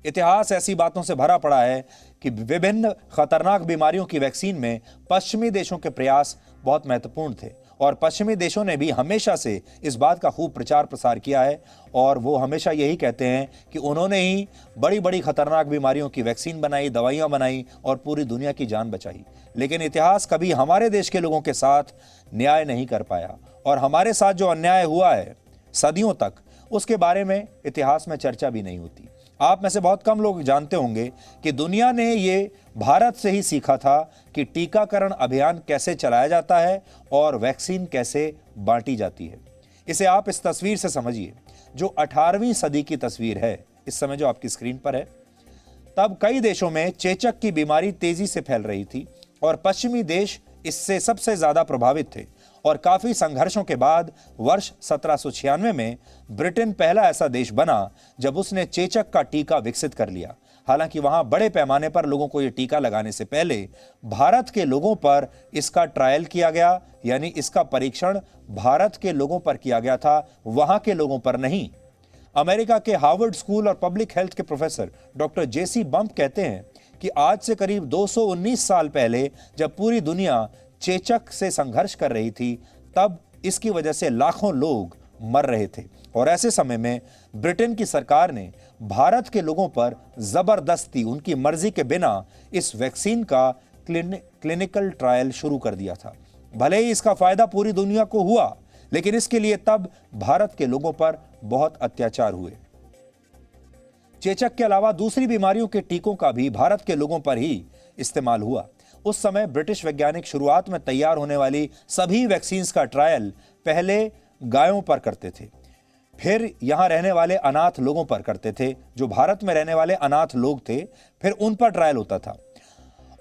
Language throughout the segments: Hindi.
इतिहास ऐसी बातों से भरा पड़ा है कि विभिन्न खतरनाक बीमारियों की वैक्सीन में पश्चिमी देशों के प्रयास बहुत महत्वपूर्ण थे और पश्चिमी देशों ने भी हमेशा से इस बात का खूब प्रचार प्रसार किया है और वो हमेशा यही कहते हैं कि उन्होंने ही बड़ी बड़ी खतरनाक बीमारियों की वैक्सीन बनाई, दवाइयां बनाई और पूरी दुनिया की जान बचाई। लेकिन इतिहास कभी हमारे देश के लोगों के साथ न्याय नहीं कर पाया और हमारे साथ जो अन्याय हुआ है सदियों तक, उसके बारे में इतिहास में चर्चा भी नहीं होती। आप में से बहुत कम लोग जानते होंगे कि दुनिया ने ये भारत से ही सीखा था कि टीकाकरण अभियान कैसे चलाया जाता है और वैक्सीन कैसे बांटी जाती है। इसे आप इस तस्वीर से समझिए, जो 18वीं सदी की तस्वीर है, इस समय जो आपकी स्क्रीन पर है। तब कई देशों में चेचक की बीमारी तेजी से फैल रही थी और पश्चिमी देश इससे सबसे ज्यादा प्रभावित थे और काफी संघर्षों के बाद वर्ष 1796 में ब्रिटेन पहला ऐसा देश बना जब उसने चेचक का टीका विकसित कर लिया। हालांकि वहां बड़े पैमाने पर लोगों को यह टीका लगाने से पहले भारत के लोगों पर इसका ट्रायल किया गया, यानी इसका परीक्षण भारत के लोगों पर किया गया था, वहां के लोगों पर नहीं। अमेरिका के हार्वर्ड स्कूल और पब्लिक हेल्थ के प्रोफेसर डॉक्टर जेसी बम्प कहते हैं कि आज से करीब 219 साल पहले जब पूरी दुनिया चेचक से संघर्ष कर रही थी, तब इसकी वजह से लाखों लोग मर रहे थे और ऐसे समय में ब्रिटेन की सरकार ने भारत के लोगों पर जबरदस्ती, उनकी मर्जी के बिना इस वैक्सीन का क्लिनिकल ट्रायल शुरू कर दिया था। भले ही इसका फायदा पूरी दुनिया को हुआ, लेकिन इसके लिए तब भारत के लोगों पर बहुत अत्याचार हुए। चेचक के अलावा दूसरी बीमारियों के टीकों का भी भारत के लोगों पर ही इस्तेमाल हुआ। उस समय ब्रिटिश वैज्ञानिक शुरुआत में तैयार होने वाली सभी वैक्सीन्स का ट्रायल पहले गायों पर करते थे, फिर यहां रहने वाले अनाथ लोगों पर करते थे, जो भारत में रहने वाले अनाथ लोग थे, फिर उन पर ट्रायल होता था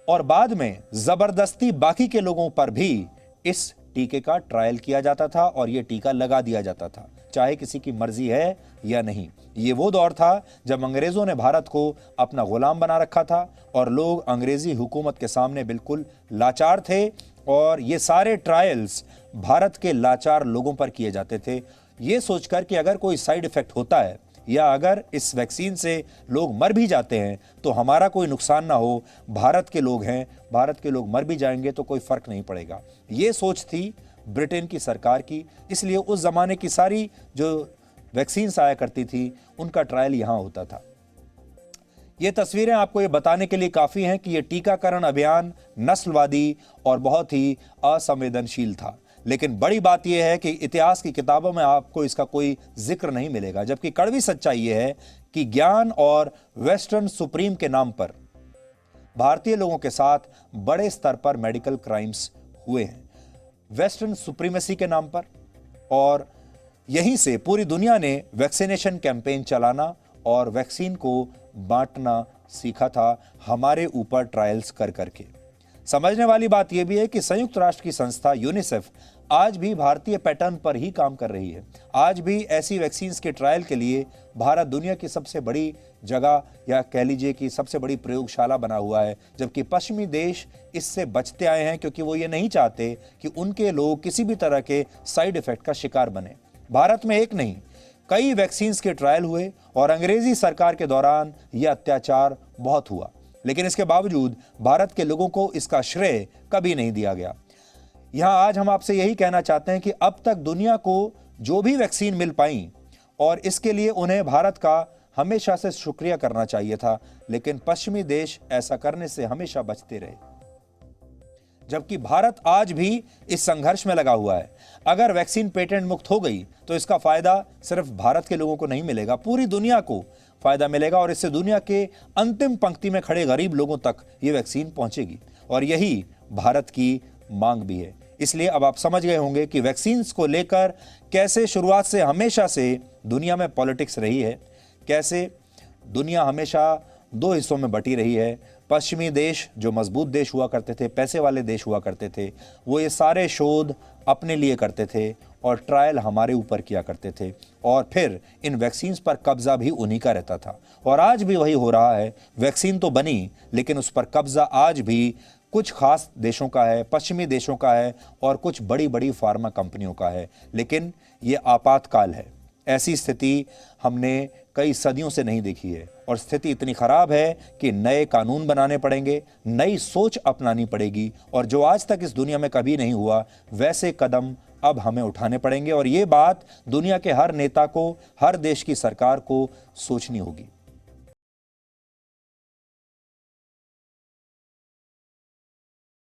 और बाद में जबरदस्ती बाकी के लोगों पर भी इस टीके का ट्रायल किया जाता था और यह टीका लगा दिया जाता था, चाहे किसी की मर्जी है या नहीं। ये वो दौर था जब अंग्रेजों ने भारत को अपना गुलाम बना रखा था और लोग अंग्रेजी हुकूमत के सामने बिल्कुल लाचार थे और ये सारे ट्रायल्स भारत के लाचार लोगों पर किए जाते थे, ये सोचकर कि अगर कोई साइड इफेक्ट होता है या अगर इस वैक्सीन से लोग मर भी जाते हैं तो हमारा कोई नुकसान ना हो, भारत के लोग हैं, भारत के लोग मर भी जाएंगे तो कोई फर्क नहीं पड़ेगा। ये सोच थी ब्रिटेन की सरकार की, इसलिए उस जमाने की सारी जो वैक्सीन्स आया करती थी उनका ट्रायल यहां होता था। ये तस्वीरें आपको ये बताने के लिए काफी हैं कि ये टीकाकरण अभियान नस्लवादी और बहुत ही असंवेदनशील था। लेकिन बड़ी बात यह है कि इतिहास की किताबों में आपको इसका कोई जिक्र नहीं मिलेगा, जबकि कड़वी सच्चाई यह है कि ज्ञान और वेस्टर्न सुप्रीम के नाम पर भारतीय लोगों के साथ बड़े स्तर पर मेडिकल क्राइम्स हुए हैं, वेस्टर्न सुप्रीमेसी के नाम पर। और यहीं से पूरी दुनिया ने वैक्सीनेशन कैंपेन चलाना और वैक्सीन को बांटना सीखा था हमारे ऊपर ट्रायल्स कर करके। समझने वाली बात यह भी है कि संयुक्त राष्ट्र की संस्था यूनिसेफ आज भी भारतीय पैटर्न पर ही काम कर रही है। आज भी ऐसी वैक्सीन्स के ट्रायल के लिए भारत दुनिया की सबसे बड़ी जगह या कह लीजिए कि सबसे बड़ी प्रयोगशाला बना हुआ है, जबकि पश्चिमी देश इससे बचते आए हैं क्योंकि वो ये नहीं चाहते कि उनके लोग किसी भी तरह के साइड इफेक्ट का शिकार बने। भारत में एक नहीं, कई वैक्सीन्स के ट्रायल हुए और अंग्रेजी सरकार के दौरान यह अत्याचार बहुत हुआ, लेकिन इसके बावजूद भारत के लोगों को इसका श्रेय कभी नहीं दिया गया। यहां आज हम आपसे यही कहना चाहते हैं कि अब तक दुनिया को जो भी वैक्सीन मिल पाई और इसके लिए उन्हें भारत का हमेशा से शुक्रिया करना चाहिए था, लेकिन पश्चिमी देश ऐसा करने से हमेशा बचते रहे, जबकि भारत आज भी इस संघर्ष में लगा हुआ है। अगर वैक्सीन पेटेंट मुक्त हो गई तो इसका फायदा सिर्फ भारत के लोगों को नहीं मिलेगा, पूरी दुनिया को फायदा मिलेगा और इससे दुनिया के अंतिम पंक्ति में खड़े गरीब लोगों तक ये वैक्सीन पहुंचेगी और यही भारत की मांग भी है। इसलिए अब आप समझ गए होंगे कि वैक्सीन्स को लेकर कैसे शुरुआत से हमेशा से दुनिया में पॉलिटिक्स रही है, कैसे दुनिया हमेशा दो हिस्सों में बटी रही है। पश्चिमी देश जो मजबूत देश हुआ करते थे, पैसे वाले देश हुआ करते थे, वो ये सारे शोध अपने लिए करते थे और ट्रायल हमारे ऊपर किया करते थे और फिर इन वैक्सीन्स पर कब्जा भी उन्हीं का रहता था और आज भी वही हो रहा है। वैक्सीन तो बनी लेकिन उस पर कब्जा आज भी कुछ खास देशों का है, पश्चिमी देशों का है और कुछ बड़ी बड़ी फार्मा कंपनियों का है। लेकिन ये आपातकाल है, ऐसी स्थिति हमने कई सदियों से नहीं देखी है और स्थिति इतनी खराब है कि नए कानून बनाने पड़ेंगे, नई सोच अपनानी पड़ेगी और जो आज तक इस दुनिया में कभी नहीं हुआ वैसे कदम अब हमें उठाने पड़ेंगे और ये बात दुनिया के हर नेता को, हर देश की सरकार को सोचनी होगी।